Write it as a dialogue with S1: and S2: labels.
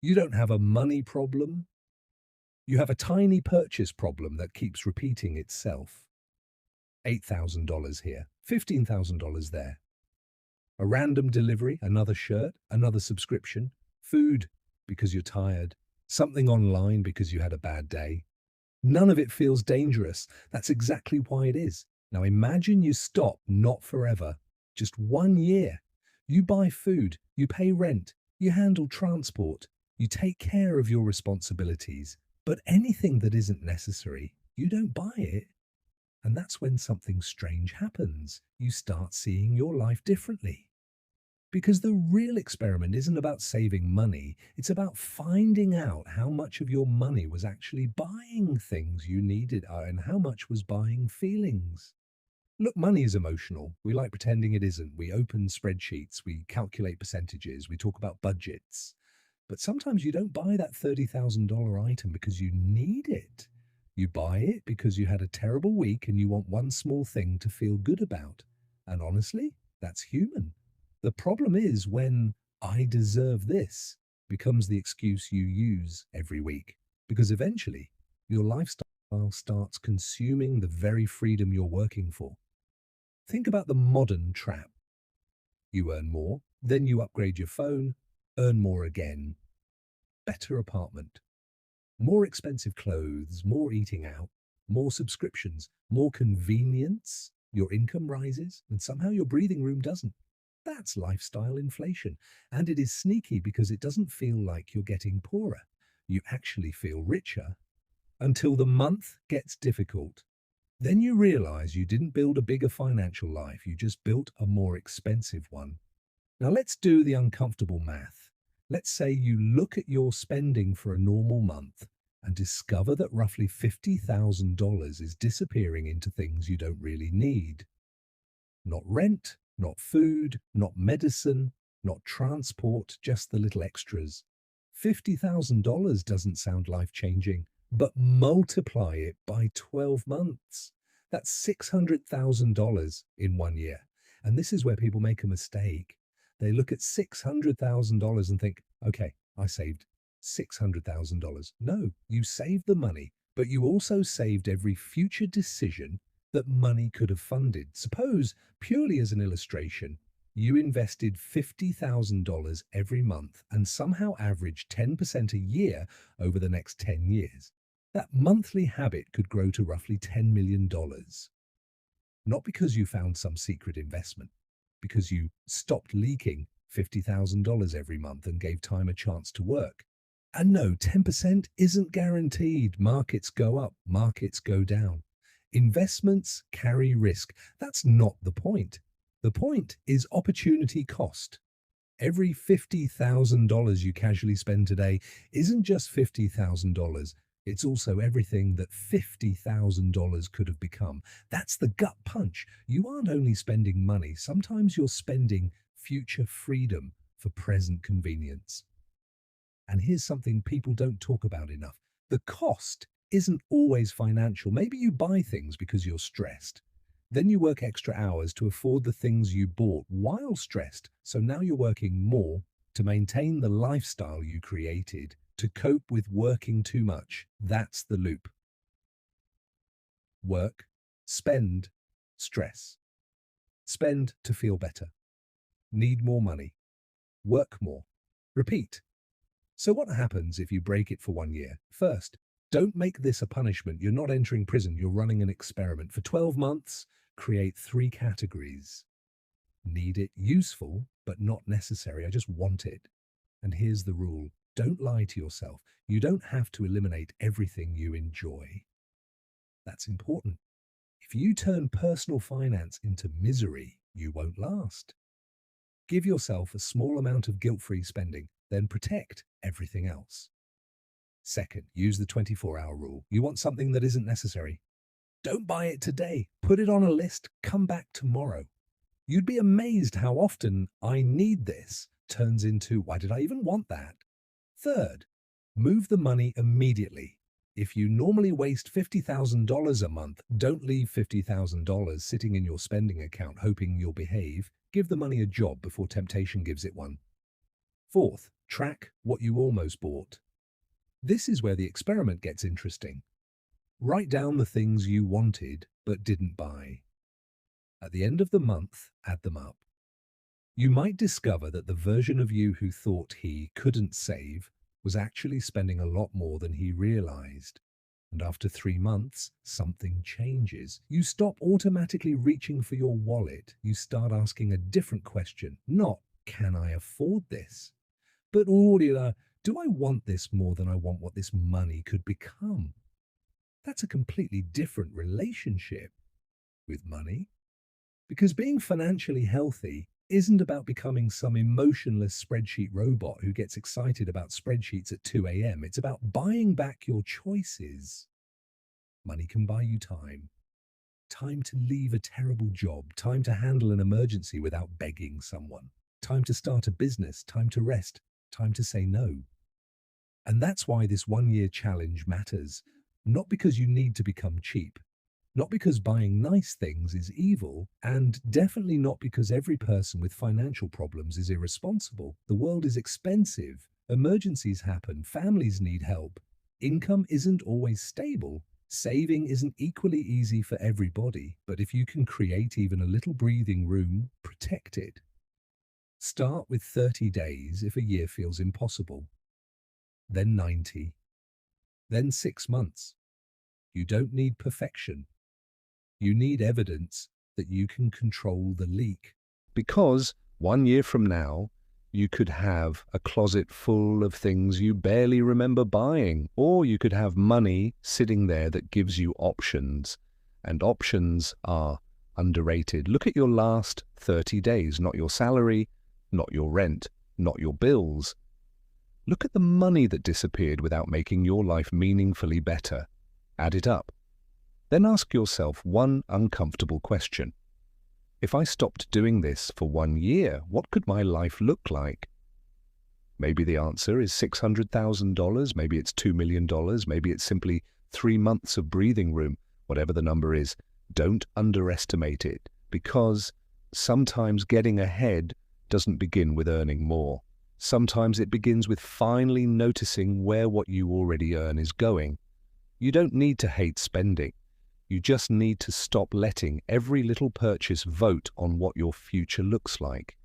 S1: You don't have a money problem. You have a tiny purchase problem that keeps repeating itself. $8,000 here, $15,000 there. A random delivery, another shirt, another subscription, food because you're tired, something online because you had a bad day. None of it feels dangerous. That's exactly why it is. Now imagine you stop, not forever, just 1 year. You buy food, you pay rent, you handle transport, you take care of your responsibilities, but anything that isn't necessary, you don't buy it. And that's when something strange happens. You start seeing your life differently. Because the real experiment isn't about saving money, it's about finding out how much of your money was actually buying things you needed and how much was buying feelings. Look, money is emotional. We like pretending it isn't. We open spreadsheets, we calculate percentages, we talk about budgets. But sometimes you don't buy that $30,000 item because you need it. You buy it because you had a terrible week and you want one small thing to feel good about. And honestly, that's human. The problem is when "I deserve this" becomes the excuse you use every week, because eventually your lifestyle starts consuming the very freedom you're working for. Think about the modern trap. You earn more, then you upgrade your phone, earn more again, better apartment, more expensive clothes, more eating out, more subscriptions, more convenience. Your income rises, and somehow your breathing room doesn't. That's lifestyle inflation. And it is sneaky because it doesn't feel like you're getting poorer. You actually feel richer until the month gets difficult. Then you realize you didn't build a bigger financial life, you just built a more expensive one. Now let's do the uncomfortable math. Let's say you look at your spending for a normal month and discover that roughly $50,000 is disappearing into things you don't really need. Not rent, not food, not medicine, not transport, just the little extras. $50,000 doesn't sound life-changing, but multiply it by 12 months. That's $600,000 in 1 year. And this is where people make a mistake. They look at $600,000 and think, okay, I saved $600,000. No, you saved the money, but you also saved every future decision that money could have funded. Suppose, purely as an illustration, you invested $50,000 every month and somehow averaged 10% a year over the next 10 years. That monthly habit could grow to roughly $10 million. Not because you found some secret investment, because you stopped leaking $50,000 every month and gave time a chance to work. And no, 10% isn't guaranteed. Markets go up, markets go down. Investments carry risk. That's not the point. The point is opportunity cost. Every $50,000 you casually spend today isn't just $50,000. It's also everything that $50,000 could have become. That's the gut punch. You aren't only spending money, sometimes you're spending future freedom for present convenience. And here's something people don't talk about enough. The cost isn't always financial. Maybe you buy things because you're stressed. Then you work extra hours to afford the things you bought while stressed. So now you're working more to maintain the lifestyle you created, to cope with working too much. That's the loop. Work, spend, stress. Spend to feel better. Need more money. Work more. Repeat. So what happens if you break it for 1 year? First, don't make this a punishment. You're not entering prison. You're running an experiment. For 12 months, create 3 categories. Need it, useful, but not necessary. I just want it. And here's the rule. Don't lie to yourself. You don't have to eliminate everything you enjoy. That's important. If you turn personal finance into misery, you won't last. Give yourself a small amount of guilt-free spending, then protect everything else. Second, use the 24-hour rule. You want something that isn't necessary? Don't buy it today. Put it on a list. Come back tomorrow. You'd be amazed how often "I need this" turns into "why did I even want that?" Third, move the money immediately. If you normally waste $50,000 a month, don't leave $50,000 sitting in your spending account hoping you'll behave. Give the money a job before temptation gives it one. Fourth, Track what you almost bought. This is where the experiment gets interesting. Write down the things you wanted but didn't buy. At the end of the month, add them up. You might discover that the version of you who thought he couldn't save was actually spending a lot more than he realized. And after 3 months, something changes. You stop automatically reaching for your wallet. You start asking a different question. Not, can I afford this? But, do I want this more than I want what this money could become? That's a completely different relationship with money. Because being financially healthy isn't about becoming some emotionless spreadsheet robot who gets excited about spreadsheets at 2 a.m. It's about buying back your choices. Money can buy you time. Time to leave a terrible job, time to handle an emergency without begging someone, time to start a business, time to rest, time to say no. And that's why this 1 year challenge matters. Not because you need to become cheap, not because buying nice things is evil, and definitely not because every person with financial problems is irresponsible. The world is expensive. Emergencies happen. Families need help. Income isn't always stable. Saving isn't equally easy for everybody, but if you can create even a little breathing room, protect it. Start with 30 days if a year feels impossible. Then 90. Then 6 months. You don't need perfection. You need evidence that you can control the leak.
S2: Because 1 year from now, you could have a closet full of things you barely remember buying, or you could have money sitting there that gives you options, and options are underrated. Look at your last 30 days, not your salary, not your rent, not your bills. Look at the money that disappeared without making your life meaningfully better. Add it up. Then ask yourself one uncomfortable question. If I stopped doing this for 1 year, what could my life look like? Maybe the answer is $600,000, maybe it's $2 million, maybe it's simply 3 months of breathing room, whatever the number is. Don't underestimate it, because sometimes getting ahead doesn't begin with earning more. Sometimes it begins with finally noticing where what you already earn is going. You don't need to hate spending. You just need to stop letting every little purchase vote on what your future looks like.